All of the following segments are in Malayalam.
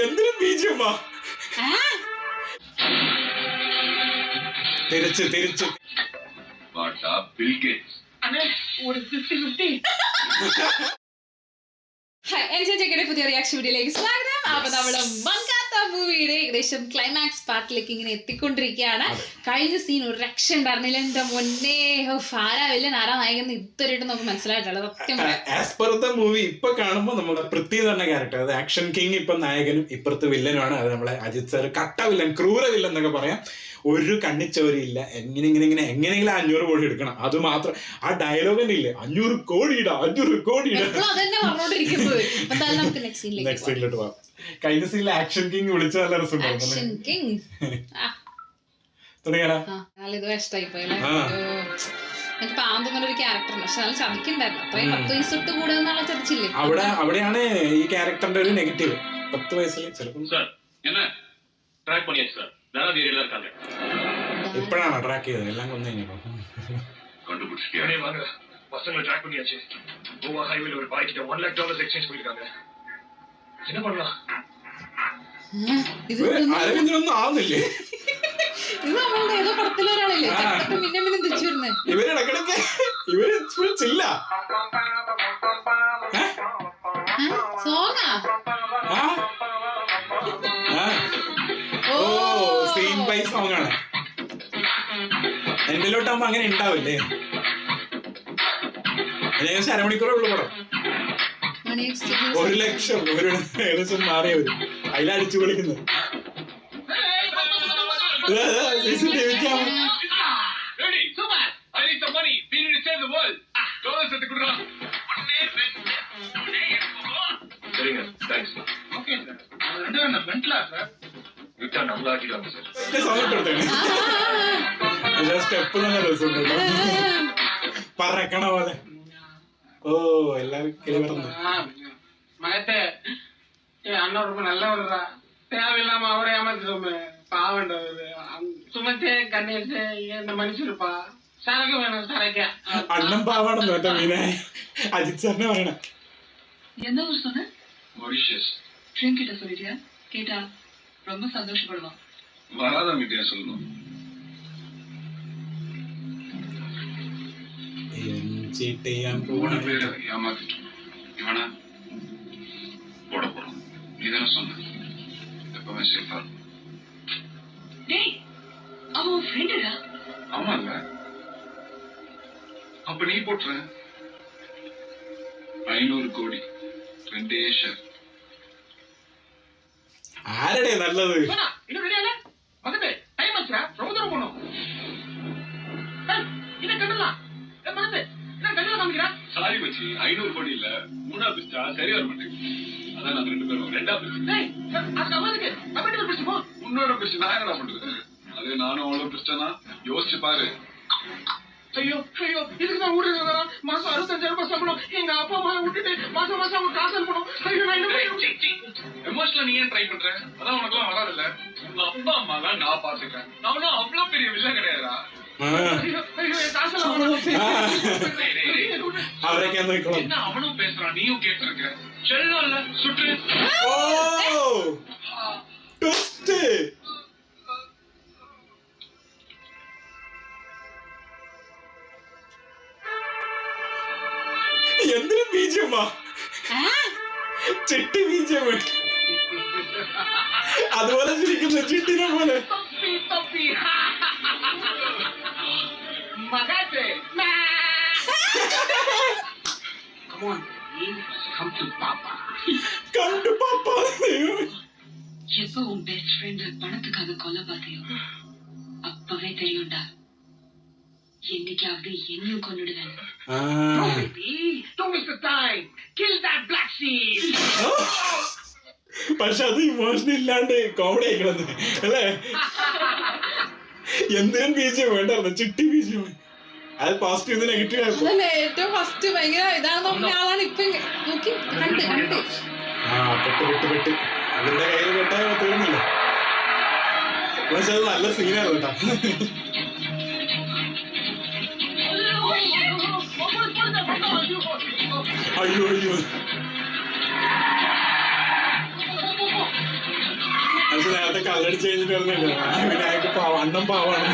എന്തിനും ബീജമാ തിരിച്ച് തിരിച്ച് പുതിയ റിയാക്ഷൻ വീഡിയോയിലേക്ക് സ്വാഗതം. അപ്പൊ നമ്മള് മങ്കാത്ത മൂവിയുടെ ഏകദേശം ക്ലൈമാക്സ് പാർട്ടിലേക്ക് ഇങ്ങനെ എത്തിക്കൊണ്ടിരിക്കുകയാണ്. കഴിഞ്ഞ സീൻ ഒരു രക്ഷ ഉണ്ടായിരുന്നില്ല. എന്റെ മുന്നേ ആരാ വില്ലൻ ആരാ നായകൻ ഇതുവരെയായിട്ട് നമുക്ക് മനസ്സിലായിട്ടുള്ളത്. സത്യം മൂവി ഇപ്പൊ കാണുമ്പോ നമ്മുടെ പൃഥ്വി തന്നെ ക്യാരക്ടർ, അത് ആക്ഷൻ കിങ് ഇപ്പൊ നായകനും ഇപ്പുറത്ത് വില്ലനുമാണ്. അത് നമ്മളെ അജിത് സാർ കട്ട വില്ലൻ, ക്രൂര വില്ലൻ എന്നൊക്കെ പറയാം. ഒരു കണ്ണിച്ചോരിയില്ല. എങ്ങനെയെങ്കിലും 500 കോടി എടുക്കണം. അത് മാത്രം ആ ഡയലോഗ് തന്നെ ഇല്ലേ, 500 കോടിയിടാ 500 കോടിയിടാ. നെക്സ്റ്റ് സീനിലോട്ട് പോവാം. കഴിഞ്ഞ സീനിൽ ആക്ഷൻ കിങ് വിളിച്ച നല്ല രസമുണ്ടായിരുന്നു. തുടങ്ങിയാലോ? അവിടെയാണ് ഈ ക്യാരക്ടറിന്റെ ഒരു നെഗറ്റീവ്. 10 വയസ്സിൽ ചിലപ്പോൾ ഇപ്പഴാണ് ട്രാക്ക് ചെയ്തത്. എല്ലാം കൊന്നു കഴിഞ്ഞപ്പോ അരവിന്ദനൊന്നും ആവുന്നില്ലേ? ഇവരിടക്കിടക്ക് ഇവര് ഫുൾ ചില്ല. സീൻ ബൈ സോങ് ആണ്. എന്തിലോട്ടാകുമ്പോ അങ്ങനെ ഉണ്ടാവില്ലേ? ഏകദേശം അരമണിക്കൂറേ ഉള്ളു പടം. 1 ലക്ഷം ഏകദേശം മാറിയവര് അതിലടിച്ചു വിളിക്കുന്നത്. CCTV ക്യാമറ സ്റ്റെപ്പ് നല്ല രസമുണ്ട്, പറക്കണ പോലെ. ഓ എല്ലാരും കിളിവർന്നു. மகத்தே அண்ணன் ரொம்ப நல்லவர்றா, தேவையில்லாம அவரை ஏமாத்திட்டோமே, பாவண்டவர். சுமத்தே கண்ணேசே என்ன மனுஷருப்பா, சரக்கு வேணும் சரக்க. அண்ணன் பாவாണെന്ന് കേട്ടോ മീനെ. അജിത് സാറിനെ പറയണ. என்ன ஊர் சொன்ன? மொரிஷியஸ். ட்ரெயின் கிட்ட சொல்லிட்டியா? கேட்டா ரொம்ப சந்தோஷப்படுவான். வராதவங்கிட்டே சொல்லணும். மூணு பேர் ஏமாத்திட்டோம். இவனா போட போறோம். நீதானே சொன்ன எப்பவுமே சேஃபா இருக்கும். டேய், அவன் ஃப்ரெண்டுடா. ஆமா இல்ல, அப்ப நீ போட்டுற. 500 கோடி 2 ஷேர். ആരുടെ നല്ലത്? இன்னும் ரெடியால மகத்தே டைம் ஆச்சுடா, ரொம்ப தூரம் போணும். இத கண்ணலாம் மகத்தே என்ன கண்ணல காமிக்கிறா? சாரி மச்சி, 500 கோடி இல்ல, 3ஆ பிரிச்சா சரி வர மாட்டேங்குது. அதான் நாங்க 2 பேரும் 2ஆ பிரிச்சு. டேய் அது அவனுக்கு கமெண்ட் பிரிச்சு போ. உன்னோட பிரிச்சு நான் என்னடா பண்றது? அது நானும் அவ்வளவு பிரிச்சனா யோசிச்சு பாரு. ஐயோ ஐயோ, இதுக்கு நான் ஊருக்கு மாசம் 65,000 ரூபாய் சம்பளம். எங்க அப்பா அம்மா விட்டுட்டு மாசம் மாசம் அவங்க காசு அனுப்பணும். ஐயோ நான் என்ன எமோஷனலா நீ ஏன் ட்ரை பண்ற? அதான் உனக்குலாம் வராது இல்ல. உங்க அப்பா அம்மா தான் நான் பாத்துக்கிறேன். நானும் அவ்வளவு பெரிய வில்ல கிடையாதுடா. അവരൊക്കെ என்ன அவனும் பேசுறான், நீயும் கேட்டிருக்க. செல்லல சுற்று. ഓ ട്വിസ്റ്റ്. എന്തിനും ബീജമാ, ചിട്ടി ബീജം. അതുപോലെ ചിരിക്കുന്ന ചിട്ടിനെ പോലെ. மகத்தே come on, come to papa. Come to papa. எப்போ உன் பெஸ்ட் ஃப்ரெண்ட் பணத்துக்காக கொலை பார்த்தியோ அப்பவே தெரியும்டா, என்னைக்காவது என்னையும் கொன்னுடுவேன். Don't waste the time. Kill that black sheep. പക്ഷെ അത് ഇമോഷൻ ഇല്ലാണ്ട് കോമഡി ആയിക്കളന്ന് അല്ലേ? എന്തിനും ബീജം വേണ്ടായിരുന്നു, ചിട്ടി ബീജം. അത് പോസിറ്റീവ് നെഗറ്റീവ് ഏറ്റവും ഫസ്റ്റ് ഭയങ്കര ഇതാണെന്ന് ആളാണ് ഇപ്പൊ നോക്കി കണ്ട് കണ്ട് പെട്ട് അതിന്റെ കയ്യിൽ പെട്ടാൽ തോന്നില്ല. പക്ഷെ അത് നല്ല സീനാണ് കേട്ടോ. അയ്യോ പക്ഷെ നേരത്തെ കല്ലടിച്ച് കഴിഞ്ഞിട്ട് വരുന്നില്ല വിനായക അണ്ണം പാവാണ്.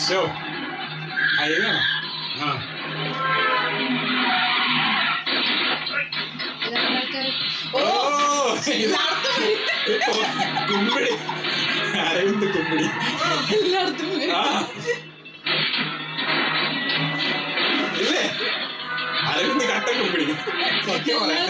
ഷോ അയ്യാണോ? ആ ഓ കുമ്പിടി അരവിന്ദ് കുമ്പിടി ആ ഇല്ലേ അരവിന്ദ് കട്ട കുമ്പിടി സത്യം പറയാം.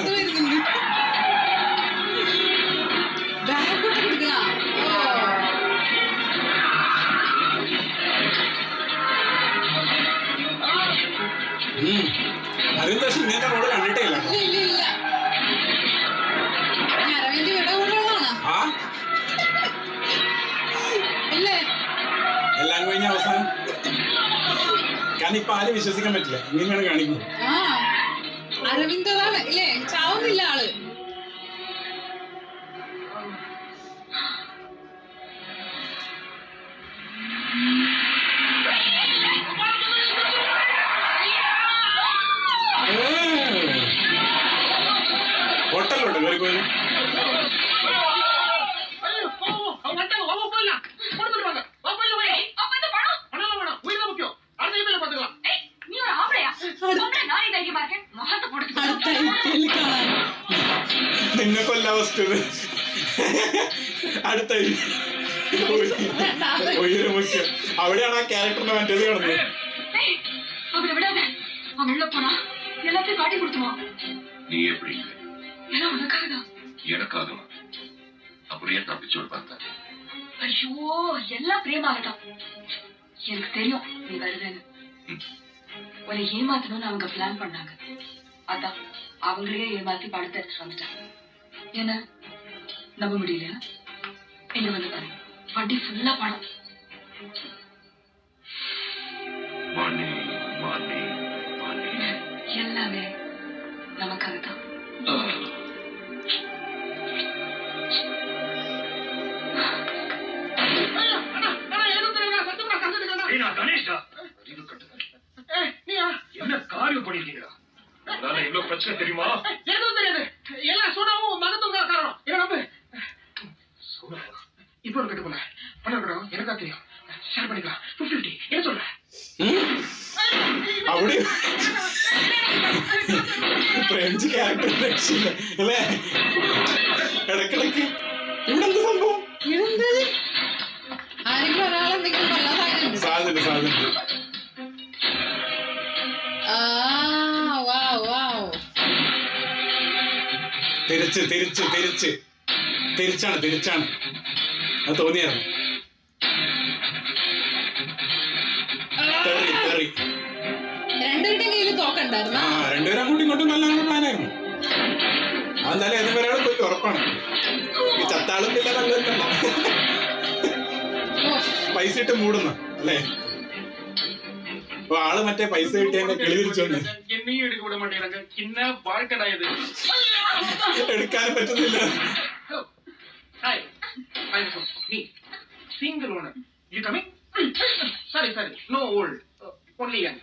അരവിന്ദ് പക്ഷെ ഇങ്ങനത്തെ റോഡ് കണ്ടിട്ടേ ഇല്ല. ആ എല്ലാം കഴിഞ്ഞ അവസാനം കാരണം ഇപ്പൊ ആരും വിശ്വസിക്കാൻ പറ്റില്ല ഇങ്ങനെയാണ് കാണിക്കുന്നത്. അരവിന്ദാണ് ഇല്ലേ ചാവുന്നില്ല ആള്. ഹോട്ടലുണ്ട് കയറി പോയി. നിന്നെ കൊല്ലാ വസ്തു അടുത്ത ഉയര് മുഖ്യം. അവിടെയാണ് ആ ക്യാരക്ടറിന്റെ മറ്റേത് കിടന്നത്. எல்லாத்தையும் காட்டி கொடுத்துமா? நீ எப்படி எல்லாம் உனக்காக தான். எனக்காகவா? அப்படியே தப்பிச்சோடு பார்த்தேன். ஐயோ எல்லாம் பிரேமாகட்டும். எனக்கு தெரியும் நீ வருவேன்னு. உன்னை ஏமாத்தணும்னு அவங்க பிளான் பண்ணாங்க. அதான் அவங்களே ஏமாத்தி படத்தை எடுத்துட்டு வந்துட்டாங்க. என்ன நம்ப முடியலையா? இங்க வந்து பாரு வண்டி ஃபுல்லா பணம். மணி மணி மணி எல்லாமே நமக்காக தான். கணேஷா என்ன காரியம் பண்ணிருக்கீங்க? அதனால எவ்வளவு பிரச்சனை தெரியுமா? எதுவும் தெரியாது. எல்லாம் சோடாவும் மகத்துவம் தான் காரணம். என்ன நம்பு. இப்போ ஒரு கட்டு போல பணம் எனக்கா தெரியும். ஷேர் பண்ணிக்கலாம். 50-50 என்ன சொல்ற? അവിടെ ഫ്രഞ്ച് ക്യാരക്ടർ രക്ഷയില്ല അല്ലേ? ഇടക്കിടക്ക് ഇവിടെ എന്ത് സംഭവം? ആരെങ്കിലും ഒരാളെന്തെങ്കിലും കൊല്ലാൻ സാധ്യത സാധ്യത. തിരിച്ച് തിരിച്ച് തിരിച്ച് തിരിച്ചാണ് തിരിച്ചാണ് അത് തോന്നിയായിരുന്നു. തെറി തെറി രണ്ടുപേരുടെ കയ്യിൽ തോക്കുണ്ടായിരുന്നു. ആ രണ്ടുപേരും അങ്ങോട്ടും ഇങ്ങോട്ടും നല്ല പ്ലാനായിരുന്നു. അതെന്തായാലും ഏതും ഒരാൾ പോയി ഉറപ്പാണ്. ഈ ചത്താളും പിന്നെ നല്ലതല്ല പൈസ ഇട്ട് മൂടുന്ന അല്ലേ? അപ്പൊ ആള് മറ്റേ പൈസ കിട്ടിയ കിളി തിരിച്ചു വന്ന് என்னையும் எடுக்க விட மாட்டேங்கிறாங்க. என்ன வாழ்க்கடா இது? എടുക്കാനും പറ്റുന്നില്ല. ஹாய் ஹாய் நீ single owner you coming? Sorry sorry no old only young.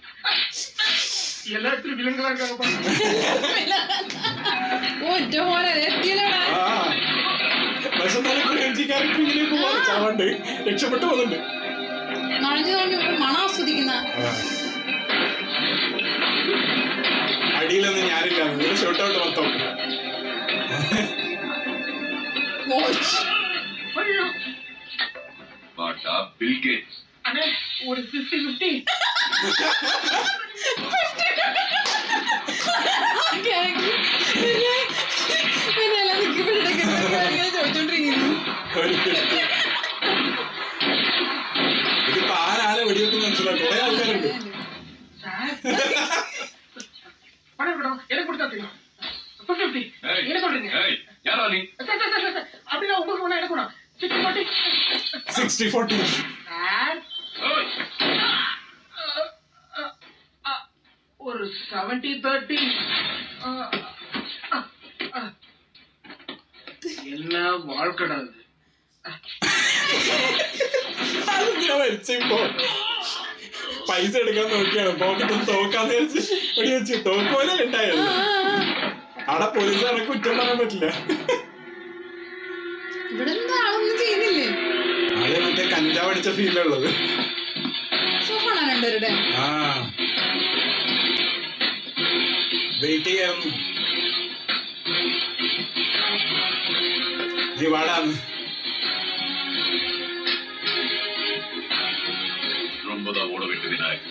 எல்லாத்துலயும் விலங்குலாம் இருக்காங்க பாருங்க. ആ പക്ഷെ നല്ല ഫ്രഞ്ച് ക്യാരക്ടർ ഇങ്ങനെ പോവാൻ ചാവണ്ട് രക്ഷപ്പെട്ടു പോകുന്നുണ്ട്. മണം ആസ്വദിക്കുന്ന അടിയിലൊന്നും ഞാനില്ല ഷോട്ട് ഔട്ട് മൊത്തം. பாட்டா பில் கேட்ஸ் அண்ணே ஒரு 50-50 ഇതിപ്പോ ആരാലെ വെടിവെക്കുന്ന മനസ്സിലാക്കും. കുറെ ആൾക്കാരുണ്ട്. பணம் இருக்கட்டும் எனக்கு கொடுத்தா தெரியும். 50-50 என்ன சொல்றீங்க? யாரா நீ? அப்படின்னா உங்களுக்கு ஒண்ணா எனக்கு ஒண்ணா 60-40 60-40 ஒரு 70-30 என்ன வாழ்க்கடா இது? അതെന്തിനാ മരിച്ചിപ്പോ? പൈസ എടുക്കാൻ നോക്കിയാണ്, പോക്കറ്റിൽ തോക്കാന്ന് വെച്ച് വെടി വെച്ച് തോക്കുപോലെ ഉണ്ടായത്. അവിടെ പോലീസുകാരെ കുറ്റം പറയാൻ പറ്റില്ല. ഇവിടെ ആളൊന്നും ചെയ്യുന്നില്ലേ? ആള് മറ്റേ കഞ്ചാവ് അടിച്ച ഫീലുള്ളത്. സോഫാണോ രണ്ടുപേരുടെ? ആ വെയിറ്റ് ചെയ്യായിരുന്നു. വാടാന്ന് ரொம்ப தான் ஓட விட்டு விநாயக்